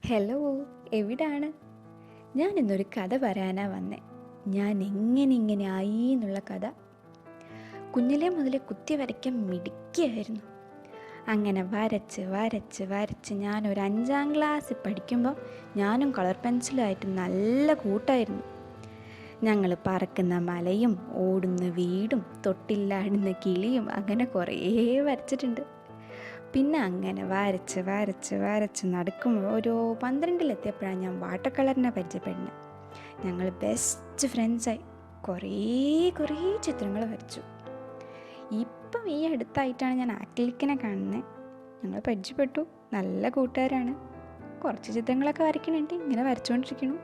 Hello, എവിടാണ്? ഞാൻ ഇന്നൊരു കഥ പറയാനാ വന്നേ. ഞാൻ എങ്ങനെ ആയി എന്നുള്ള കഥ. കുഞ്ഞിലേ മുതലേ കുത്തി വരയ്ക്കാൻ മിടുക്കിയായിരുന്നു. അങ്ങനെ വരച്ച് വരച്ച് വരച്ച് ഞാനൊരു 5ാം ക്ലാസ്സിൽ പഠിക്കുമ്പോൾ ഞാനും കളർ പെൻസിലുമായിട്ട് നല്ല കൂട്ടായിരുന്നു. ഞങ്ങൾ പറക്കുന്ന മലയും ഓടുന്ന വീടും തൊട്ടില്ലാടുന്ന കിളിയും അങ്ങനെ കുറേ വരച്ചിട്ടുണ്ട്. പിന്നെ അങ്ങനെ വരച്ച് വരച്ച് വരച്ച് നടക്കുമ്പോൾ ഒരു 12-ലെത്തിയപ്പോഴാണ് ഞാൻ വാട്ടർ കളറിനെ പരിചയപ്പെടുന്നത്. ഞങ്ങൾ ബെസ്റ്റ് ഫ്രണ്ട്സായി കുറേ ചിത്രങ്ങൾ വരച്ചു. ഇപ്പം ഈ അടുത്തായിട്ടാണ് ഞാൻ ആക്രിലിക്കിനെ കാണുന്നത്. ഞങ്ങൾ പരിചയപ്പെട്ടു, നല്ല കൂട്ടുകാരാണ്. കുറച്ച് ചിത്രങ്ങളൊക്കെ വരയ്ക്കണുണ്ട്, ഇങ്ങനെ വരച്ചുകൊണ്ടിരിക്കണു.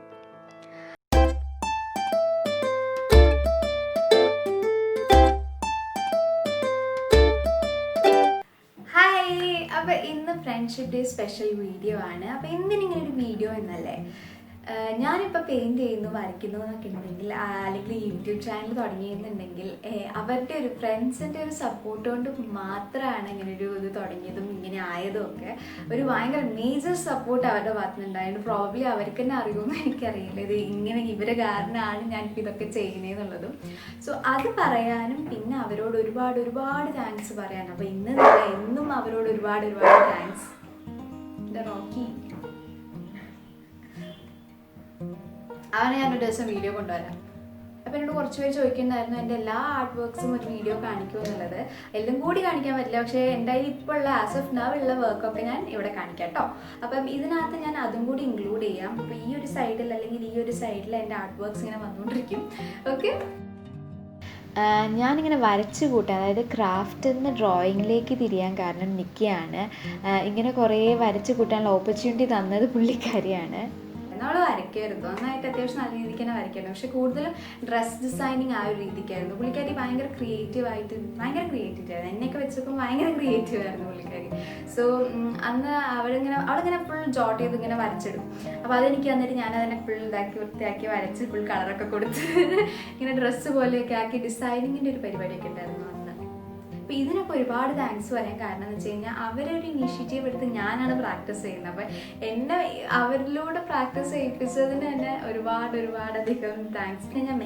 അപ്പോൾ ഇന്ന് ഫ്രണ്ട്ഷിപ്പ് ഡേ സ്പെഷ്യൽ വീഡിയോ ആണ്. അപ്പോൾ എന്തിനിങ്ങനെ ഒരു വീഡിയോ എന്നല്ലേ, ഞാനിപ്പോൾ പെയിൻറ് ചെയ്യുന്നു, വരയ്ക്കുന്നു എന്നൊക്കെ ഉണ്ടെങ്കിൽ, അല്ലെങ്കിൽ യൂട്യൂബ് ചാനൽ തുടങ്ങിയെന്നുണ്ടെങ്കിൽ അവരുടെ ഒരു ഫ്രണ്ട്സിൻ്റെ ഒരു സപ്പോർട്ട് കൊണ്ട് മാത്രമാണ് ഇങ്ങനെ ഒരു ഇത് തുടങ്ങിയതും ഇങ്ങനെ ആയതും ഒക്കെ. ഒരു ഭയങ്കര മേജർ സപ്പോർട്ട് അവരുടെ ഭാഗത്തുനിന്നുണ്ടായിരുന്നു. പ്രോബ്ലി അവർക്ക് തന്നെ അറിയുമെന്ന് എനിക്കറിയില്ല, ഇത് ഇങ്ങനെ ഇവരെ കാരണമാണ് ഞാനിപ്പോൾ ഇതൊക്കെ ചെയ്യുന്നതെന്നുള്ളതും. സോ അത് പറയാനും പിന്നെ അവരോട് ഒരുപാട് താങ്ക്സ് പറയാനും. അപ്പോൾ എന്നും അവരോട് ഒരുപാട് താങ്ക്സ്. റോക്കി അവനെ ഞാനൊരു ദിവസം വീഡിയോ കൊണ്ടുവരാം. അപ്പോൾ എന്നോട് കുറച്ച് പേര് ചോദിക്കുന്നുണ്ടായിരുന്നു എൻ്റെ എല്ലാ ആർട്ട് വർക്ക്സും ഒരു വീഡിയോ കാണിക്കൂ എന്നുള്ളത്. എല്ലാം കൂടി കാണിക്കാൻ പറ്റില്ല, പക്ഷേ എൻ്റെ കയ്യിൽ ഇപ്പോൾ ഉള്ള ആസ് ഓഫ് നൗ ഉള്ള വർക്കൊക്കെ ഞാൻ ഇവിടെ കാണിക്കാം കേട്ടോ. അപ്പം ഇതിനകത്ത് ഞാൻ അതും കൂടി ഇൻക്ലൂഡ് ചെയ്യാം. അപ്പോൾ ഈ ഒരു സൈഡിൽ അല്ലെങ്കിൽ ഈ ഒരു സൈഡിൽ എൻ്റെ ആർട്ട് വർക്ക്സ് ഇങ്ങനെ വന്നുകൊണ്ടിരിക്കും. ഓക്കെ, ഞാനിങ്ങനെ വരച്ച് കൂട്ടാൻ, അതായത് ക്രാഫ്റ്റിൽ നിന്ന് ഡ്രോയിങ്ങിലേക്ക് തിരിയാൻ കാരണം നിക്കിയാണ്. ഇങ്ങനെ കുറേ വരച്ച് കൂട്ടാനുള്ള ഓപ്പർച്യൂണിറ്റി തന്നത് പുള്ളിക്കാരിയാണ്. നമ്മൾ വരയ്ക്കായിരുന്നു നന്നായിട്ട്, അത്യാവശ്യം നല്ല രീതിക്ക് തന്നെ വരയ്ക്കായിരുന്നു. പക്ഷെ കൂടുതലും ഡ്രസ് ഡിസൈനിങ് ആ ഒരു രീതിക്കായിരുന്നു. പുള്ളിക്കാരി ഭയങ്കര ക്രിയേറ്റീവായിട്ട് ആയിരുന്നു. എന്നെയൊക്കെ വെച്ചപ്പോൾ ഭയങ്കര ക്രിയേറ്റീവ് ആയിരുന്നു പുള്ളിക്കാരി. സോ അന്ന് അവളിങ്ങനെ ഫുൾ ജോട്ട് ചെയ്ത് ഇങ്ങനെ വരച്ചിടും. അപ്പോൾ അതെനിക്ക് വന്നിട്ട് ഞാനതിനെ ഫുൾ വൃത്തിയാക്കി വരച്ച് ഫുൾ കളറൊക്കെ കൊടുത്ത് ഇങ്ങനെ ഡ്രസ്സ് പോലെയൊക്കെ ആക്കി ഡിസൈനിങ്ങിൻ്റെ ഒരു പരിപാടിയൊക്കെ ഉണ്ടായിരുന്നു അന്ന്. അപ്പോൾ ഇതിനൊക്കെ ഒരുപാട് താങ്ക്സ് പറയാൻ കാരണം എന്ന് വെച്ച് കഴിഞ്ഞാൽ അവരൊരു ഇനീഷ്യേറ്റീവ് എടുത്ത് ഞാനാണ് പ്രാക്ടീസ് ചെയ്യുന്നത്. അപ്പോൾ എന്നെ അവരിലൂടെ പ്രാക്ടീസ് ചെയ്യിപ്പിച്ചതിന് തന്നെ ഒരുപാടധികം താങ്ക്സ്. പിന്നെ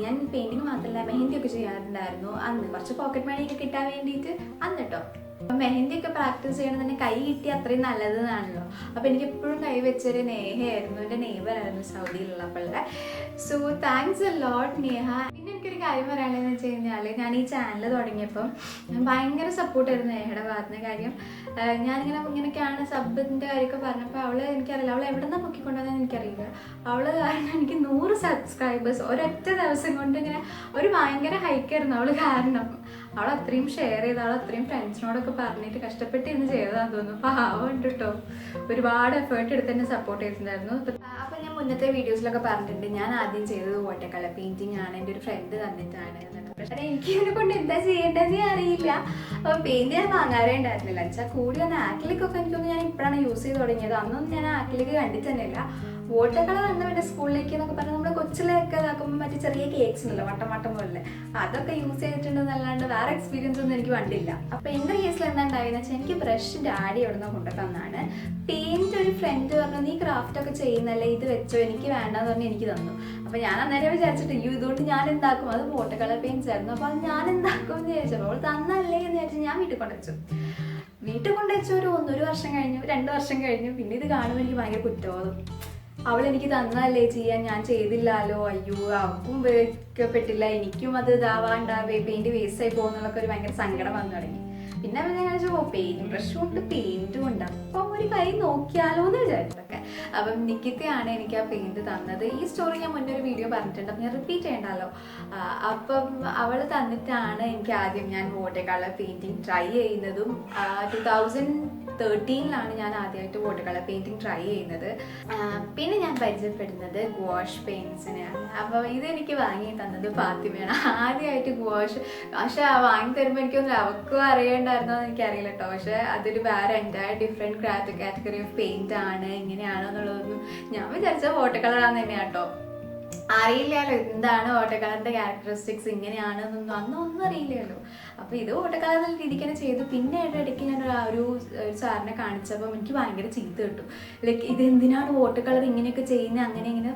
ഞാൻ പെയിൻറ്റിങ് മാത്രമല്ല മെഹന്തിയൊക്കെ ചെയ്യാറുണ്ടായിരുന്നു അന്ന്, കുറച്ച് പോക്കറ്റ് മണിയൊക്കെ കിട്ടാൻ വേണ്ടിയിട്ട് അന്ന് കേട്ടോ. അപ്പം മെഹന്തിയൊക്കെ പ്രാക്ടീസ് ചെയ്യണം തന്നെ കൈ കിട്ടി അത്രയും നല്ലതെന്നാണല്ലോ. അപ്പോൾ എനിക്ക് എപ്പോഴും കൈ വെച്ചൊരു നേഹയായിരുന്നു, എൻ്റെ നെയ്ബറായിരുന്നു സൗദിയിലുള്ളപ്പോഴേ. So thanks a lot Neha. പിന്നെ എനിക്കൊരു കാര്യം പറയാനുള്ളതെന്ന് വെച്ച് കഴിഞ്ഞാൽ, ഞാൻ ഈ ചാനൽ തുടങ്ങിയപ്പം ഭയങ്കര സപ്പോർട്ടായിരുന്നു നേഹയുടെ ഭാഗത്തുനിന്ന്. കാര്യം ഇങ്ങനെയൊക്കെയാണ് സബിൻ്റെ കാര്യമൊക്കെ പറഞ്ഞപ്പോൾ എനിക്കറിയില്ല അവൾ എവിടെ നിന്നാണ് പൊക്കിക്കൊണ്ടുവന്നതെന്ന് എനിക്കറിയില്ല. അവൾ കാരണം എനിക്ക് 100 സബ്സ്ക്രൈബേഴ്സ് ഒരൊറ്റ ദിവസം കൊണ്ട് ഇങ്ങനെ ഒരു ഭയങ്കര ഹൈക്കായിരുന്നു അവൾ കാരണം. അവൾ അത്രയും ഷെയർ ചെയ്ത് അത്രയും ഫ്രണ്ട്സിനോടൊക്കെ പറഞ്ഞിട്ട് കഷ്ടപ്പെട്ടിരുന്ന് ചെയ്തതാന്ന് തോന്നുന്നു. പാവമുണ്ട് കേട്ടോ, ഒരുപാട് എഫേർട്ട് എടുത്ത് തന്നെ സപ്പോർട്ട് ചെയ്തിട്ടുണ്ടായിരുന്നു. അപ്പം ഞാൻ മുന്നത്തെ വീഡിയോസിലൊക്കെ പറഞ്ഞിട്ടുണ്ട്, ഞാൻ ആദ്യം ചെയ്തത് വാട്ടർ കളർ പെയിൻറ്റിങ് ആണ്, എൻ്റെ ഒരു ഫ്രണ്ട് തന്നിട്ടാണ് എന്നൊക്കെ. പക്ഷേ എനിക്ക് ഇതിനെ കൊണ്ട് എന്താ ചെയ്യേണ്ടതെന്ന് അറിയില്ല. അപ്പോൾ പെയിൻറ്റ് ഞാൻ വാങ്ങാറേ ഉണ്ടായിരുന്നില്ല. വെച്ചാൽ കൂടി വന്ന ആക്രിലിക്കൊക്കെ എനിക്കൊന്ന് ഞാൻ ഇപ്പോഴാണ് യൂസ് ചെയ്ത് തുടങ്ങിയത്. അന്നൊന്നും ഞാൻ ആക്രിലിക്ക് കണ്ടിട്ട് തന്നെയില്ല. വാട്ടർ കളർ വന്ന പിന്നെ സ്കൂളിലേക്ക് എന്നൊക്കെ പറഞ്ഞാൽ നമ്മുടെ കൊച്ചിലൊക്കെ ഇതാക്കുമ്പോൾ മറ്റേ ചെറിയ കേക്ക്സ് ഉണ്ടല്ലോ വട്ടം പോലെ, അതൊക്കെ യൂസ് ചെയ്തിട്ടുണ്ടെന്നല്ലാണ്ട് വേറെ എക്സ്പീരിയൻസ് ഒന്നും എനിക്ക് കണ്ടില്ല. അപ്പോൾ എൻ്റെ കേസിൽ എന്താ ഉണ്ടായെന്ന് വെച്ചാൽ, എനിക്ക് ബ്രഷ് ഡാഡി എവിടെ നിന്ന് കൊണ്ടു തന്നാണ്. പെയിൻറ്റ് ഒരു ഫ്രണ്ട് പറഞ്ഞു നീ ക്രാഫ്റ്റ് ഒക്കെ ചെയ്യുന്നല്ലേ, ഇത് വെച്ചോ, എനിക്ക് വേണ്ടെന്ന് പറഞ്ഞ് എനിക്ക് തന്നു. അപ്പോൾ ഞാൻ അന്നേരം വിചാരിച്ചിട്ട് ഇതുകൊണ്ട് ഞാൻ എന്താക്കും, അത് വാട്ടർ കളർ പെയിൻറ്റ്സ് ആയിരുന്നു. അപ്പോൾ അത് ഞാൻ എന്താക്കും എന്ന് ചോദിച്ചപ്പോൾ അവൾ തന്നല്ലേ എന്ന് വിചാരിച്ചു ഞാൻ വീട്ടിൽ കൊണ്ടുവച്ചു. ഒരു 1 വർഷം കഴിഞ്ഞു, 2 വർഷം കഴിഞ്ഞു. പിന്നെ ഇത് കാണുമ്പോൾ എനിക്ക് ഭയങ്കര കുറ്റബോധം. അവളെനിക്ക് തന്നല്ലേ ചെയ്യാൻ, ഞാൻ ചെയ്തില്ലല്ലോ, അയ്യോ അവൾക്കും ഉപയോഗിക്കപ്പെട്ടില്ല, എനിക്കും അത് പെയിൻറ്റ് വേസ്റ്റായി പോകുന്നുള്ളൊക്കെ ഒരു ഭയങ്കര സങ്കടം വന്നു തുടങ്ങി. പിന്നെ പെയിൻറ്റ് ബ്രഷും ഉണ്ട് പെയിൻറ്റും ഉണ്ട്, അപ്പം ഒരു കൈ നോക്കിയാലോ എന്ന് വിചാരിച്ചതൊക്കെ. അപ്പം നിക്കിത്തയാണ് എനിക്ക് ആ പെയിൻറ്റ് തന്നത്. ഈ സ്റ്റോറി ഞാൻ മുന്നേ ഒരു വീഡിയോ പറഞ്ഞിട്ടുണ്ട്, അപ്പം ഞാൻ റിപ്പീറ്റ് ചെയ്യണ്ടല്ലോ. അപ്പം അവൾ തന്നിട്ടാണ് എനിക്ക് ആദ്യം ഞാൻ വാട്ടർ കളർ പെയിൻറ്റിങ് ട്രൈ ചെയ്യുന്നതും. 2013 ഞാൻ ആദ്യമായിട്ട് വാട്ടർ കളർ പെയിൻറ്റിങ് ട്രൈ ചെയ്യുന്നത്. പിന്നെ ഞാൻ പരിചയപ്പെടുന്നത് ഗുവാഷ് പെയിൻറ്റ്സിനെയാണ്. അപ്പോൾ ഇതെനിക്ക് വാങ്ങി തന്നത് ഫാത്തിമയാണ്. ആദ്യമായിട്ട് ഗുവാഷ്, പക്ഷെ വാങ്ങി തരുമ്പോൾ എനിക്കൊന്നും അവൾക്കും അറിയേണ്ടായിരുന്നോ എന്ന് എനിക്കറിയില്ല കേട്ടോ. പക്ഷെ അതൊരു വേറെ ഡിഫറെൻറ്റ് കാറ്റഗറി ഓഫ് പെയിൻ്റ് ആണ്, ഇങ്ങനെയാണോ എന്നുള്ളതൊന്നും ഞാൻ വിചാരിച്ച വാട്ടർ കളറാന്ന് തന്നെയാണ് കേട്ടോ. അറിയില്ലല്ലോ എന്താണ് വാട്ടർ കളറിൻ്റെ ക്യാരക്ടറിസ്റ്റിക്സ് ഇങ്ങനെയാണെന്നൊന്നും അന്നൊന്നും അറിയില്ലല്ലോ. അപ്പോൾ ഇത് വാട്ടർ കളർ നല്ല രീതിക്ക് തന്നെ ചെയ്തു. പിന്നെ ഇടയ്ക്ക് ഞാൻ ഒരു സാറിനെ കാണിച്ചപ്പോൾ എനിക്ക് ഭയങ്കര ചീത്ത കിട്ടും. ലൈക്ക് ഇതെന്തിനാണ് വാട്ടർ കളർ ഇങ്ങനെയൊക്കെ ചെയ്യുന്നത്, അങ്ങനെ ഇങ്ങനെ.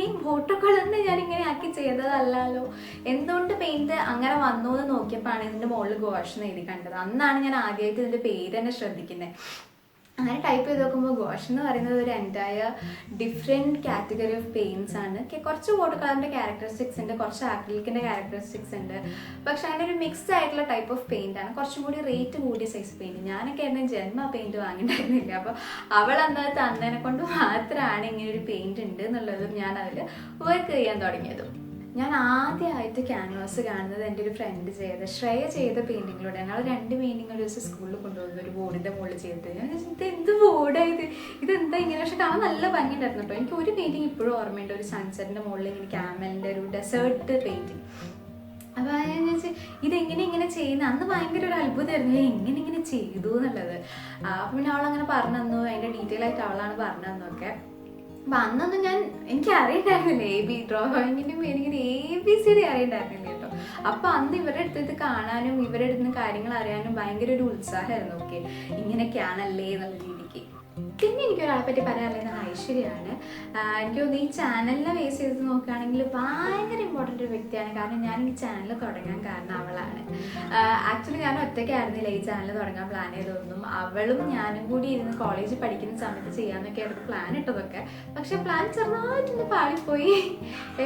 ഈ വാട്ടർ കളറിനെ ഞാൻ ഇങ്ങനെ ആക്കി ചെയ്തതല്ലല്ലോ, എന്തുകൊണ്ട് പെയിൻറ്റ് അങ്ങനെ വന്നു എന്ന് നോക്കിയപ്പോഴാണ് ഇതിൻ്റെ മുകളിൽ ഗോഷ് എന്ന് എഴുതി കണ്ടത്. അന്നാണ് ഞാൻ ആദ്യമായിട്ട് ഇതിൻ്റെ പേര് തന്നെ ശ്രദ്ധിക്കുന്നത്. അങ്ങനെ ടൈപ്പ് ചെയ്ത് നോക്കുമ്പോൾ ഗോഷ് എന്ന് പറയുന്നത് ഒരു entire different category of paints ആണ്. കുറച്ച് വാട്ടർ കളറിൻ്റെ ക്യാരക്ടറിസ്റ്റിക്സ് ഉണ്ട്, കുറച്ച് ആക്രിലിക്കിൻ്റെ ക്യാരക്ടറിസ്റ്റിക്സ് ഉണ്ട്. പക്ഷെ അങ്ങനെ ഒരു മിക്സ്ഡ് ആയിട്ടുള്ള ടൈപ്പ് ഓഫ് പെയിൻ്റ് ആണ്, കുറച്ചും കൂടി റേറ്റ് കൂടിയ സൈസ് പെയിൻറ്റ്. ഞാനൊക്കെ ആയിരുന്നു ജന്മ പെയിൻറ്റ് വാങ്ങിയിട്ടുണ്ടായിരുന്നില്ല. അപ്പോൾ അവൾ അന്നത് തന്നതിനെ കൊണ്ട് മാത്രമാണ് ഇങ്ങനൊരു പെയിൻറ്റ് ഉണ്ട് എന്നുള്ളതും ഞാൻ അതിൽ വർക്ക് ചെയ്യാൻ തുടങ്ങിയതും. ഞാൻ ആദ്യമായിട്ട് ക്യാൻവാസ് കാണുന്നത് എൻ്റെ ഒരു ഫ്രണ്ട് ശ്രേയ ചെയ്ത പെയിൻറ്റിങ്ങിലൂടെ. ഞങ്ങൾ 2 പെയിൻറ്റിങ് ഒരു ദിവസം സ്കൂളിൽ കൊണ്ടുപോകുന്നു, ഒരു ബോർഡിൻ്റെ മുകളിൽ ചെയ്തിട്ട്. ഞാൻ ഇത് എന്ത് ബോർഡായത്, ഇതെന്താ ഇങ്ങനെ. പക്ഷെ കാണാൻ നല്ല ഭംഗിയുണ്ടായിരുന്നു കേട്ടോ. എനിക്ക് ഒരു പെയിൻറ്റിങ് ഇപ്പോഴും ഓർമ്മയുണ്ട്, ഒരു സൺസെറ്റിൻ്റെ മുകളിൽ ഇങ്ങനെ ക്യാമലിൻ്റെ ഒരു ഡെസേർട്ട് പെയിൻറ്റിങ്. അപ്പോൾ ഞാൻ ചോദിച്ചാൽ ഇതെങ്ങനെ ഇങ്ങനെ ചെയ്യുന്നത്. അന്ന് ഭയങ്കര ഒരു അത്ഭുതമായിരുന്നു എങ്ങനെ ഇങ്ങനെ ചെയ്തു എന്നുള്ളത്. അപ്പോൾ പിന്നെ അവളങ്ങനെ പറഞ്ഞു തന്നു, അതിൻ്റെ ഡീറ്റെയിൽ ആയിട്ട് അവളാണ് പറഞ്ഞു തന്നൊക്കെ. അപ്പം അന്നൊന്നും എനിക്ക് അറിയണ്ടായിരുന്നില്ല AB ഡ്രോയിങ്ങിൻ്റെ മീനിങ്ങിന് ABCD അറിയണ്ടായിരുന്നില്ല കേട്ടോ. അപ്പം അന്ന് ഇവരുടെ അടുത്ത് കാണാനും ഇവരുടെ അടുത്ത് കാര്യങ്ങൾ അറിയാനും ഭയങ്കര ഒരു ഉത്സാഹമായിരുന്നു. ഓക്കെ, ഇങ്ങനെയൊക്കെയാണല്ലേ എന്നുള്ള രീതിക്ക്. പിന്നെ എനിക്കൊരാളെ പറ്റി പറയാനുള്ളത് ഐശ്വര്യയാണ്. എനിക്ക് തോന്നുന്നു ഈ ചാനലിനെ ബേസ് ചെയ്ത് നോക്കുകയാണെങ്കിൽ ഭയങ്കര ഇമ്പോർട്ടൻ്റ് ഒരു വ്യക്തിയാണ്. കാരണം ഞാൻ ഈ ചാനൽ തുടങ്ങാൻ കാരണം അവളാണ്. ആക്ച്വലി ഞാൻ ഒറ്റയ്ക്കായിരുന്നില്ല ഈ ചാനൽ തുടങ്ങാൻ പ്ലാൻ ചെയ്തതൊന്നും. അവളും ഞാനും കൂടി ഇരുന്ന് കോളേജിൽ പഠിക്കുന്ന സമയത്ത് ചെയ്യാമെന്നൊക്കെ ആയിരുന്നു പ്ലാൻ ഇട്ടതൊക്കെ. പക്ഷെ പ്ലാൻ ചെറുതായിട്ടൊന്ന് പാളിപ്പോയി.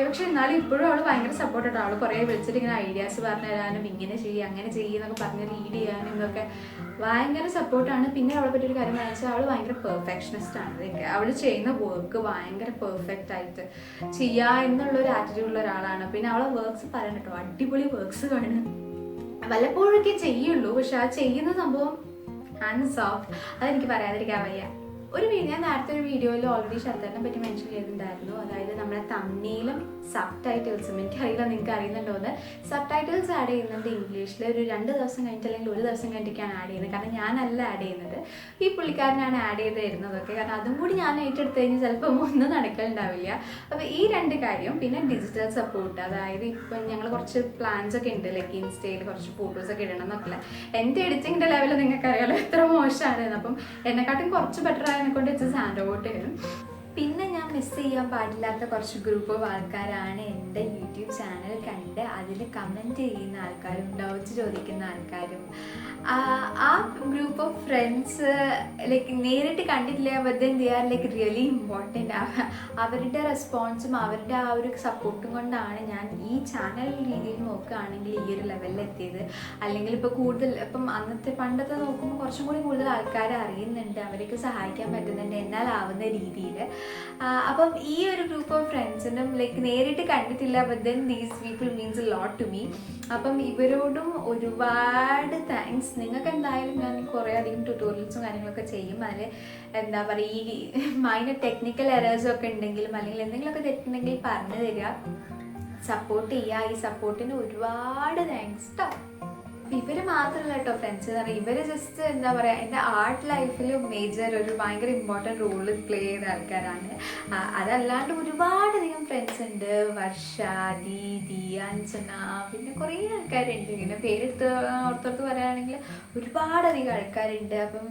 പക്ഷെ എന്നാലും ഇപ്പോഴും അവൾ ഭയങ്കര സപ്പോർട്ടാണ്. അവൾ കുറേ വിളിച്ചിട്ട് ഇങ്ങനെ ഐഡിയാസ് പറഞ്ഞു തരാനും ഇങ്ങനെ ചെയ്യുക അങ്ങനെ ചെയ്യുന്നൊക്കെ പറഞ്ഞ് ലീഡ് ചെയ്യാനും ഇതൊക്കെ ഭയങ്കര സപ്പോർട്ടാണ്. പിന്നെ അവളെ പറ്റിയൊരു കാര്യം വെച്ചാൽ അവൾ ഭയങ്കര പെർഫെക്ഷനിസ്റ്റ് ആണ്. ഇതൊക്കെ അവൾ ചെയ്യുന്ന വർക്ക് ഭയങ്കര പെർഫെക്റ്റ് ആയിട്ട് ചെയ്യുക എന്നുള്ളൊരു ആറ്റിറ്റ്യൂഡുള്ള ഒരാളാണ്. പിന്നെ അവളെ വർക്ക്സ് പറയാൻ കേട്ടോ, അടിപൊളി വർക്ക്സ് കാണും. വല്ലപ്പോഴൊക്കെ ചെയ്യുള്ളൂ, പക്ഷെ ആ ചെയ്യുന്ന സംഭവം ഹാൻഡ്സ് ഓഫ്, അതെനിക്ക് പറയാതിരിക്കാൻ വയ്യ. ഞാൻ നേരത്തെ ഒരു വീഡിയോയിൽ ഓൾറെഡി ഷർട്ടറിനെ പറ്റി മെൻഷൻ ചെയ്തിട്ടുണ്ടായിരുന്നു. അതായത് നമ്മുടെ തമ്മിലും സബ് ടൈറ്റിൽസും, എനിക്കറിയില്ല നിങ്ങൾക്ക് അറിയുന്നുണ്ടോയെന്ന്, സബ് ടൈറ്റിൽസ് ആഡ് ചെയ്യുന്നുണ്ട് ഇംഗ്ലീഷിൽ. ഒരു 2 ദിവസം കഴിഞ്ഞിട്ട് അല്ലെങ്കിൽ 1 ദിവസം കഴിഞ്ഞിട്ടൊക്കെയാണ് ആഡ് ചെയ്യുന്നത്. കാരണം ഞാനല്ല ആഡ് ചെയ്യുന്നത്, ഈ പുള്ളിക്കാരനാണ് ആഡ് ചെയ്ത് തരുന്നതൊക്കെ. കാരണം അതും കൂടി ഞാൻ ഏറ്റെടുത്ത് കഴിഞ്ഞാൽ ചിലപ്പോൾ ഒന്നും നടക്കലുണ്ടാവില്ല. അപ്പോൾ ഈ 2 കാര്യം. പിന്നെ ഡിജിറ്റൽ സപ്പോർട്ട്, അതായത് ഇപ്പം ഞങ്ങൾ കുറച്ച് പ്ലാൻസ് ഒക്കെ ഉണ്ട്, ലൈക്ക് ഇൻസ്റ്റയിൽ കുറച്ച് ഫോട്ടോസൊക്കെ ഇടണം എന്നൊക്കെ. എൻ്റെ എഡിറ്റിങ്ങിൻ്റെ ലെവൽ നിങ്ങൾക്കറിയാമല്ലോ എത്ര മോശമാണ്. അപ്പം എന്നെക്കാട്ടും കുറച്ച് ബെറ്റർ ആയതിനെ കൊണ്ട് it's hand over to him. പിന്നെ ഞാൻ മിസ് ചെയ്യാൻ പാടില്ലാത്ത കുറച്ച് ഗ്രൂപ്പ് ഓഫ് ആൾക്കാരാണ് എൻ്റെ യൂട്യൂബ് ചാനൽ കണ്ട് അതിൽ കമൻറ്റ് ചെയ്യുന്ന ആൾക്കാരും ഡൗട്ട്സ് ചോദിക്കുന്ന ആൾക്കാരും. ആ ഗ്രൂപ്പ് ഓഫ് ഫ്രണ്ട്സ് ലൈക്ക് നേരിട്ട് കണ്ടിട്ടില്ല, but then they are like really important. അവരുടെ റെസ്പോൺസും അവരുടെ ആ ഒരു സപ്പോർട്ടും കൊണ്ടാണ് ഞാൻ ഈ ചാനൽ രീതിയിൽ നോക്കുകയാണെങ്കിൽ ഈ ഒരു ലെവലിൽ എത്തിയത്. അല്ലെങ്കിൽ ഇപ്പോൾ കൂടുതൽ ഇപ്പം പണ്ടത്തെ നോക്കുമ്പോൾ കുറച്ചും കൂടി കൂടുതൽ ആൾക്കാരെ അറിയുന്നുണ്ട്, അവർക്ക് സഹായിക്കാൻ പറ്റുന്നുണ്ട് എന്നാലാവുന്ന രീതിയിൽ. അപ്പം ഈ ഒരു ഗ്രൂപ്പ് ഓഫ് ഫ്രണ്ട്സിനും ലൈക്ക് നേരിട്ട് കണ്ടിട്ടില്ല, but then these people means a lot to me. അപ്പം ഇവരോടും ഒരുപാട് താങ്ക്സ്. നിങ്ങൾക്ക് എന്തായാലും ഞാൻ കുറേ അധികം ട്യൂട്ടോറിയൽസും കാര്യങ്ങളൊക്കെ ചെയ്യും. അതിൽ എന്താ പറയുക, ഈ മൈനർ ടെക്നിക്കൽ എറേഴ്സൊക്കെ ഉണ്ടെങ്കിലും അല്ലെങ്കിൽ എന്തെങ്കിലുമൊക്കെ തെറ്റുണ്ടെങ്കിൽ പറഞ്ഞു തരിക, സപ്പോർട്ട് ചെയ്യുക. ഈ സപ്പോർട്ടിന് ഒരുപാട് താങ്ക്സ് കേട്ടോ. ഇവർ മാത്രമല്ല കേട്ടോ ഫ്രണ്ട്സ് എന്ന് പറയുക, ഇവർ ജസ്റ്റ് എന്താ പറയുക എൻ്റെ ആർട്ട് ലൈഫിൽ മേജർ ഒരു ഭയങ്കര ഇമ്പോർട്ടൻറ്റ് റോള് പ്ലേ ചെയ്ത ആൾക്കാരാണ്. അതല്ലാണ്ട് ഒരുപാടധികം ഫ്രണ്ട്സ് ഉണ്ട്, വർഷ, ദീദി, അഞ്ജന, പിന്നെ കുറേ ആൾക്കാരുണ്ട്. ഇങ്ങനെ പേരെടുത്ത് ഓർത്തെടുത്ത് പറയുകയാണെങ്കിൽ ഒരുപാടധികം ആൾക്കാരുണ്ട്. അപ്പം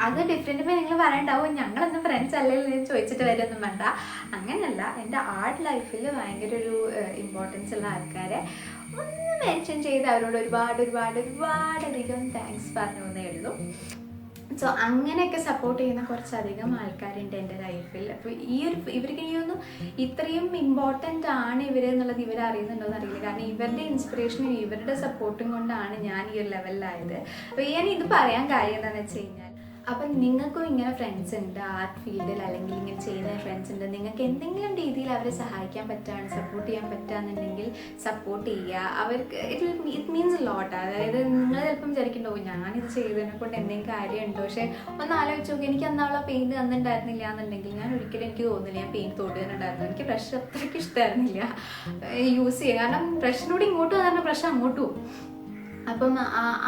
അത് ഡിഫറെൻ്റ് ഇപ്പോൾ നിങ്ങൾ പറയണ്ടാവും ഞങ്ങളൊന്നും ഫ്രണ്ട്സ് അല്ലെങ്കിൽ ഞാൻ ചോദിച്ചിട്ട് വരുമൊന്നും വേണ്ട. അങ്ങനെയല്ല, എൻ്റെ ആർട്ട് ലൈഫിൽ ഭയങ്കര ഒരു ഇമ്പോർട്ടൻസ് ഉള്ള ആൾക്കാരെ ഒന്ന് മെൻഷൻ ചെയ്ത് അവരോട് ഒരുപാടധികം താങ്ക്സ് പറഞ്ഞു എന്നേ ഉള്ളൂ. സോ അങ്ങനെയൊക്കെ സപ്പോർട്ട് ചെയ്യുന്ന കുറച്ചധികം ആൾക്കാരുണ്ട് എൻ്റെ ലൈഫിൽ. അപ്പോൾ ഇവർക്ക് എനിക്കൊന്നും ഇത്രയും ഇമ്പോർട്ടൻ്റ് ആണ് ഇവർ എന്നുള്ളത് ഇവരറിയുന്നുണ്ടോ എന്നറിയില്ല. കാരണം ഇവരുടെ ഇൻസ്പിറേഷനും ഇവരുടെ സപ്പോർട്ടും കൊണ്ടാണ് ഞാൻ ഈ ഒരു ലെവലിലായത്. അപ്പോൾ ഞാൻ ഇത് പറയാൻ കാര്യം എന്താണെന്ന് വെച്ച് കഴിഞ്ഞാൽ, അപ്പം നിങ്ങൾക്കും ഇങ്ങനെ ഫ്രണ്ട്സ് ഉണ്ട് ആർട്ട് ഫീൽഡിൽ അല്ലെങ്കിൽ ഇങ്ങനെ ചെയ്യുന്ന ഫ്രണ്ട്സ് ഉണ്ട്, നിങ്ങൾക്ക് എന്തെങ്കിലും രീതിയിൽ അവരെ സഹായിക്കാൻ പറ്റുകയാണ്, സപ്പോർട്ട് ചെയ്യാൻ പറ്റുകയെന്നുണ്ടെങ്കിൽ സപ്പോർട്ട് ചെയ്യുക. അവർക്ക് ഇറ്റ് മീൻസ് എ ലോട്ട്. അതായത് നിങ്ങൾ ചിലപ്പം വിചാരിക്കുന്നുണ്ടാവും ഞാനിത് ചെയ്തതിനെ കൊണ്ട് എന്തെങ്കിലും കാര്യമുണ്ടോ, പക്ഷേ ഒന്ന് ആലോചിച്ച് നോക്കി, എനിക്ക് അന്നാളെ പെയിൻറ്റ് തന്നിട്ടുണ്ടായിരുന്നില്ല എന്നുണ്ടെങ്കിൽ ഞാൻ ഒരിക്കലും എനിക്ക് തോന്നുന്നില്ല ഞാൻ പെയിൻറ്റ് തൊടുകയുണ്ടായിരുന്നു. എനിക്ക് ബ്രഷ് അത്രയ്ക്ക് ഇഷ്ടമായിരുന്നില്ല യൂസ് ചെയ്യുക. കാരണം ബ്രഷിനോട് ഇങ്ങോട്ട് പറഞ്ഞാൽ ബ്രഷ് അങ്ങോട്ട് പോകും. അപ്പം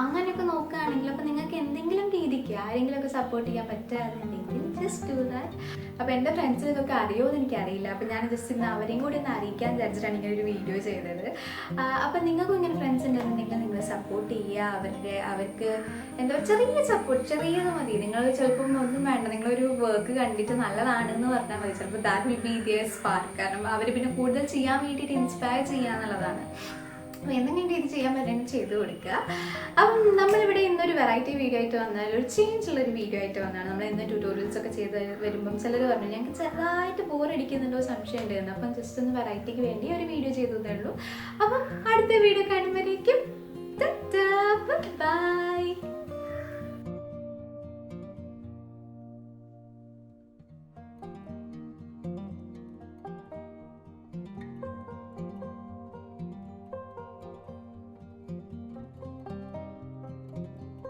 അങ്ങനെയൊക്കെ നോക്കുകയാണെങ്കിൽ അപ്പം നിങ്ങൾക്ക് എന്തെങ്കിലും രീതിക്ക് ആരെങ്കിലുമൊക്കെ സപ്പോർട്ട് ചെയ്യാൻ പറ്റുകയാണെന്നുണ്ടെങ്കിൽ ജസ്റ്റ് ഡു ദാറ്റ്. അപ്പോൾ എൻ്റെ ഫ്രണ്ട്സിനൊക്കെ അറിയുമോ എന്ന് എനിക്കറിയില്ല. അപ്പോൾ ഞാൻ ജസ്റ്റ് ഇന്ന് അവരെയും കൂടി ഒന്ന് അറിയിക്കാൻ വിചാരിച്ചിട്ടാണ് ഇങ്ങനെ ഒരു വീഡിയോ ചെയ്തത്. അപ്പം നിങ്ങൾക്കും ഇങ്ങനെ ഫ്രണ്ട്സ് ഉണ്ടെന്നുണ്ടെങ്കിൽ നിങ്ങൾ സപ്പോർട്ട് ചെയ്യുക. അവർക്ക് എന്താ ചെറിയ സപ്പോർട്ട്, ചെറിയത് മതി. നിങ്ങൾ ചിലപ്പം ഒന്നും വേണ്ട, നിങ്ങളൊരു വർക്ക് കണ്ടിട്ട് നല്ലതാണെന്ന് പറഞ്ഞാൽ മതി. ചിലപ്പോൾ that will be their spark. കാരണം അവർ പിന്നെ കൂടുതൽ ചെയ്യാൻ വേണ്ടിയിട്ട് ഇൻസ്പയർ ചെയ്യുക എന്നുള്ളതാണ്. അപ്പോൾ എന്തെങ്കിലും ഇത് ചെയ്യാൻ പറ്റുമെങ്കിൽ ചെയ്ത് കൊടുക്കുക. അപ്പം നമ്മളിവിടെ ഇന്നൊരു വെറൈറ്റി വീഡിയോ ആയിട്ട് വന്നാൽ, ഒരു ചേഞ്ച് ഉള്ളൊരു വീഡിയോ ആയിട്ട് വന്നാണ്. നമ്മൾ ഇന്ന് ട്യൂട്ടോറിയൽസ് ഒക്കെ ചെയ്ത് വരുമ്പം ചിലർ പറഞ്ഞു ഞങ്ങൾക്ക് ചെറുതായിട്ട് ബോറടിക്കുന്നുണ്ടോ സംശയം ഉണ്ടായിരുന്നു. അപ്പം ജസ്റ്റ് ഒന്ന് വെറൈറ്റിക്ക് വേണ്ടി ഒരു വീഡിയോ ചെയ്തതേ ഉള്ളൂ. അപ്പം അടുത്ത വീഡിയോ കാണുമ്പോഴേക്കും ബൈ.